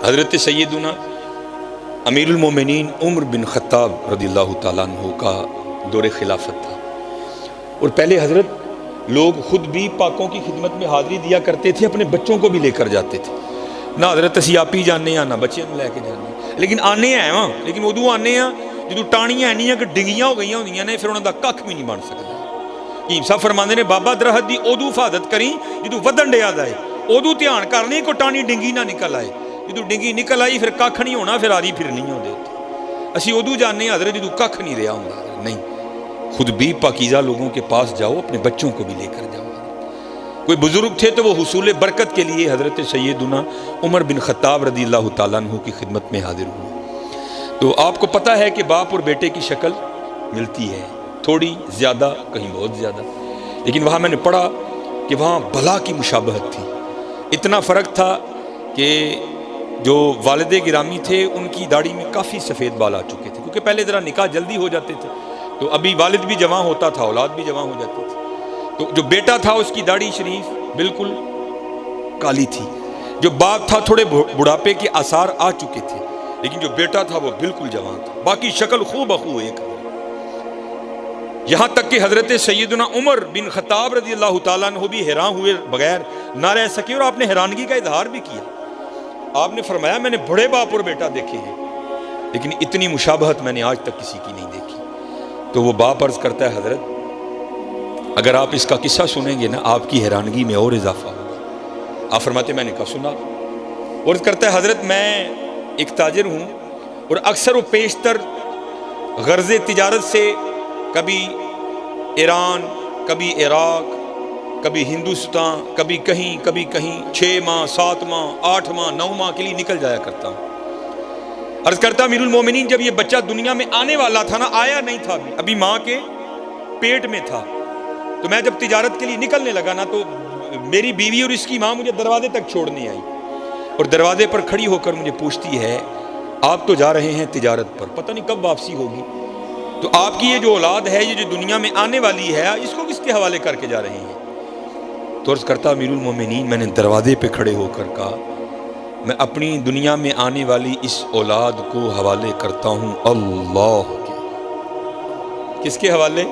حضرت سیدنا امیر المومنین عمر بن خطاب رضی اللہ تعالیٰ عنہ کا دور خلافت تھا، اور پہلے حضرت لوگ خود بھی پاکوں کی خدمت میں حاضری دیا کرتے تھے، اپنے بچوں کو بھی لے کر جاتے تھے۔ نہ حضرت اسی آپ ہی جانے ہیں نہ بچے لے کے جانے، لیکن آنے ہیں وہاں، لیکن ادو آنے ہیں جدو ٹانیاں نہیں ہیں کہ ڈنگیاں ہو گئی ہوندیاں نے، پھر انہوں دا کھ بھی نہیں بن سکتا۔ حکیم صاحب فرماندے نے بابا درخت دی ادو حفاظت کریں جدو ودن ڈیا دے، ادو دھیان کرنے کو ٹانی ڈنگی نہ نکل آئے، جدو ڈنگی نکل آئی پھر کھ نہیں ہونا، پھر آری پھر نہیں ہوندے۔ اسی ادو جانے ہیں حضرت جدو کھ نہیں رہا ہوں، نہیں، خود بھی پاکیزہ لوگوں کے پاس جاؤ، اپنے بچوں کو بھی لے کر جاؤ۔ کوئی بزرگ تھے تو وہ حصول برکت کے لیے حضرت سیدنا عمر بن خطاب رضی اللہ تعالیٰ عنہ کی خدمت میں حاضر ہوئے۔ تو آپ کو پتہ ہے کہ باپ اور بیٹے کی شکل ملتی ہے، تھوڑی زیادہ، کہیں بہت زیادہ، لیکن وہاں میں نے پڑھا کہ وہاں بلا کی مشابہت تھی۔ اتنا فرق تھا کہ جو والد گرامی تھے ان کی داڑھی میں کافی سفید بال آ چکے تھے، کیونکہ پہلے ذرا نکاح جلدی ہو جاتے تھے، تو ابھی والد بھی جوان ہوتا تھا، اولاد بھی جوان ہو جاتی تھی۔ تو جو بیٹا تھا اس کی داڑھی شریف بالکل کالی تھی، جو باپ تھا تھوڑے بڑھاپے کے آثار آ چکے تھے، لیکن جو بیٹا تھا وہ بالکل جوان تھا، باقی شکل خوب بخو ایک۔ یہاں تک کہ حضرت سیدنا عمر بن خطاب رضی اللہ تعالیٰ عنہ بھی حیران ہوئے بغیر نہ رہ سکے، اور آپ نے حیرانگی کا اظہار بھی کیا۔ آپ نے فرمایا میں نے بڑے باپ اور بیٹا دیکھے ہیں، لیکن اتنی مشابہت میں نے آج تک کسی کی نہیں دیکھی۔ تو وہ باپ عرض کرتا ہے حضرت اگر آپ اس کا قصہ سنیں گے نا آپ کی حیرانگی میں اور اضافہ ہوگا۔ آپ فرماتے میں نے کہا سنا، اور کہتا ہے حضرت میں ایک تاجر ہوں، اور اکثر و بیشتر غرض تجارت سے کبھی ایران، کبھی عراق، کبھی ہندوستان، کبھی کہیں 6 ماہ 7 ماہ 8 ماہ 9 ماہ کے لیے نکل جایا کرتا ہوں۔ عرض کرتا امیر المومنین جب یہ بچہ دنیا میں آنے والا تھا نا، آیا نہیں تھا ابھی ماں کے پیٹ میں تھا، تو میں جب تجارت کے لیے نکلنے لگا نا تو میری بیوی اور اس کی ماں مجھے دروازے تک چھوڑنے آئی، اور دروازے پر کھڑی ہو کر مجھے پوچھتی ہے آپ تو جا رہے ہیں تجارت پر، پتہ نہیں کب واپسی ہوگی، تو آپ کی یہ جو اولاد ہے یہ جو دنیا میں آنے والی ہے اس کو کس کے حوالے کر کے جا رہے ہیں؟ تو عرض کرتا امیر المومنین میں نے دروازے پہ کھڑے ہو کر کہا میں اپنی دنیا میں آنے والی اس اولاد کو حوالے کرتا ہوں اللہ کے۔ کس کے حوالے؟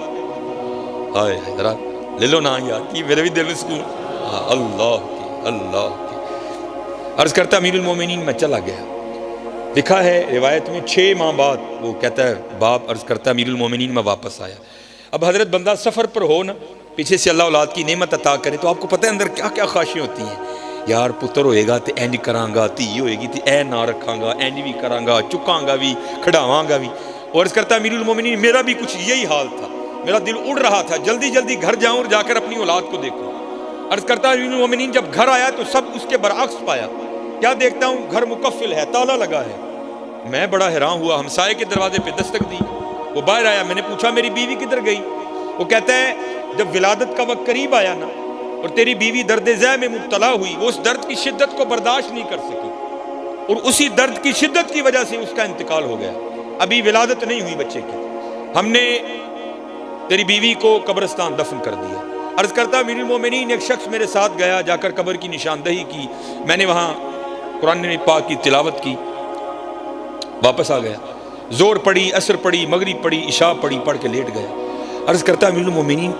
آئے ذرا لے لو نا یار، کی میرے بھی دل میں سکون، اللہ کے، اللہ کے۔ عرض کرتا امیر المومنین میں چلا گیا۔ لکھا ہے روایت میں 6 ماہ بعد وہ کہتا ہے باپ عرض کرتا امیر المومنین میں واپس آیا۔ اب حضرت بندہ سفر پر ہو نا، پیچھے سے اللہ اولاد کی نعمت عطا کرے تو آپ کو پتہ ہے اندر کیا کیا خواہشیں ہوتی ہیں، یار پتر ہوئے گا تو اینج کراں گا، دھی ہوئے گی تو اے نہ رکھاں گا، اینج بھی کراں گا، چکاں گا بھی، کھڑاواں گا بھی۔ اور عرض کرتا امیر المومنین میرا بھی کچھ یہی حال تھا، میرا دل اڑ رہا تھا جلدی جلدی گھر جاؤں اور جا کر اپنی اولاد کو دیکھوں۔ عرض کرتا امیر المومنین جب گھر آیا تو سب اس کے برعکس پایا، کیا دیکھتا ہوں گھر مقفل ہے، تالا لگا ہے۔ میں بڑا حیران ہوا، ہمسائے کے دروازے پہ دستک دی، وہ باہر آیا، میں نے پوچھا میری بیوی کدھر گئی؟ وہ کہتا ہے جب ولادت کا وقت قریب آیا نا اور تیری بیوی درد ذہ میں مبتلا ہوئی، وہ اس درد کی شدت کو برداشت نہیں کر سکی، اور اسی درد کی شدت کی وجہ سے اس کا انتقال ہو گیا، ابھی ولادت نہیں ہوئی بچے کی، ہم نے تیری بیوی کو قبرستان دفن کر دیا۔ عرض کرتا امیر المومنین ایک شخص میرے ساتھ گیا، جا کر قبر کی نشاندہی کی، میں نے وہاں قرآن پاک کی تلاوت کی، واپس آ گیا، زور پڑی، عصر پڑی، مغرب پڑی، عشاء پڑی، پڑھ کے لیٹ گیا۔ عرض کرتا امیر المومنین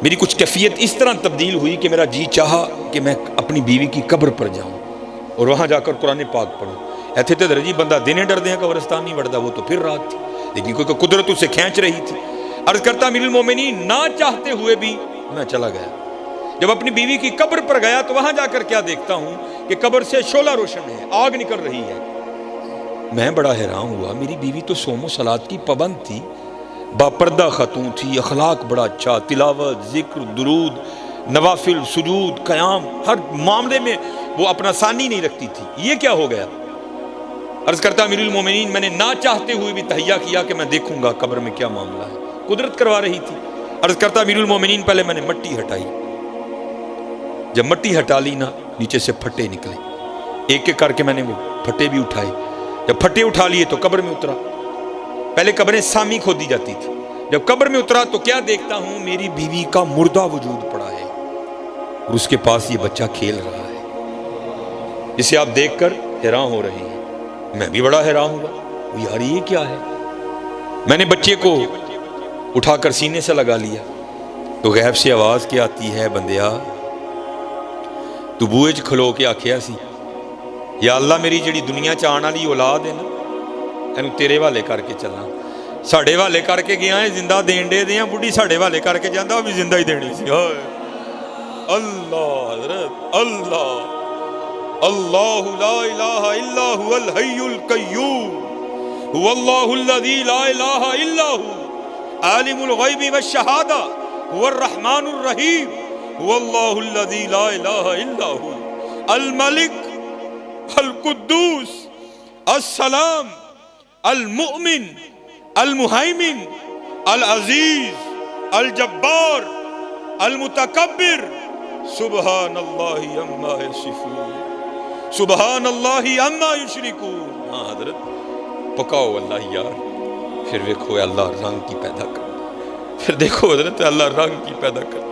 میری کچھ کیفیت اس طرح تبدیل ہوئی کہ میرا جی چاہا کہ میں اپنی بیوی کی قبر پر جاؤں اور وہاں جا کر قرآن پاک پڑھوں۔ ایتھے تے درجی بندہ دینے ڈر دیں قبرستان نہیں وڑتا، وہ تو پھر رات تھی، لیکن کوئی قدرت اسے کھینچ رہی تھی۔ عرض کرتا امیر المومنین نہ چاہتے ہوئے بھی میں چلا گیا۔ جب اپنی بیوی کی قبر پر گیا تو وہاں جا کر کیا دیکھتا ہوں کہ قبر سے شعلہ روشن ہے، آگ نکل رہی ہے۔ میں بڑا حیران ہوا، میری بیوی تو صوم و صلات کی پابند تھی، باپردہ خاتون تھی، اخلاق بڑا اچھا، تلاوت، ذکر، درود، نوافل، سجود، قیام، ہر معاملے میں وہ اپنا ثانی نہیں رکھتی تھی، یہ کیا ہو گیا؟ عرض کرتا امیر المومنین میں نے نہ چاہتے ہوئے بھی تہیہ کیا کہ میں دیکھوں گا قبر میں کیا معاملہ ہے، قدرت کروا رہی تھی۔ عرض کرتا امیر المومنین پہلے میں نے مٹی ہٹائی، جب مٹی ہٹا لی نا نیچے سے پھٹے نکلے، ایک ایک کر کے میں نے وہ پھٹے بھی اٹھائے، جب پھٹے اٹھا لیے تو قبر میں اترا۔ پہلے قبریں سامی کھودی جاتی تھی، جب قبر میں اترا تو کیا دیکھتا ہوں میری بیوی کا مردہ وجود پڑا ہے اور اس کے پاس یہ بچہ کھیل رہا ہے۔ جسے آپ دیکھ کر حیران ہو رہے ہیں۔ میں بھی بڑا حیران ہوا، یار یہ کیا ہے؟ میں نے بچے کو اٹھا کر سینے سے لگا لیا تو غیب سے آواز کیا آتی ہے، بندیا تو بوئے چ کھلو کے آکھیا سی یا اللہ میری جڑی دنیا چ آن والی اولاد ہے نا اینو تیرے والے کر کے چلنا۔ ساڈے والے کر کے گیا ہے، زندہ دین دے دیاں، بڈھی ساڈے والے کر کے جاندا، وہ بھی زندہ ہی دینی سی۔ ہائے اللہ حضرت اللہ اللہ لا الہ الا هو الحی القیوم هو اللہ الذی لا الہ الا هو عالم الغیب والشہادہ هو الرحمن الرحیم هو اللہ الذی لا الہ الا هو الملک القدوس السلام المؤمن المہیمن العزیز الجبار المتکبر سبحان اللہ عما یصفون سبحان اللہ عما یشرکون۔ ہاں حضرت پکاؤ اللہ یار، پھر دیکھو اللہ رنگ کی پیدا کر، پھر دیکھو حضرت اللہ رنگ کی پیدا کر۔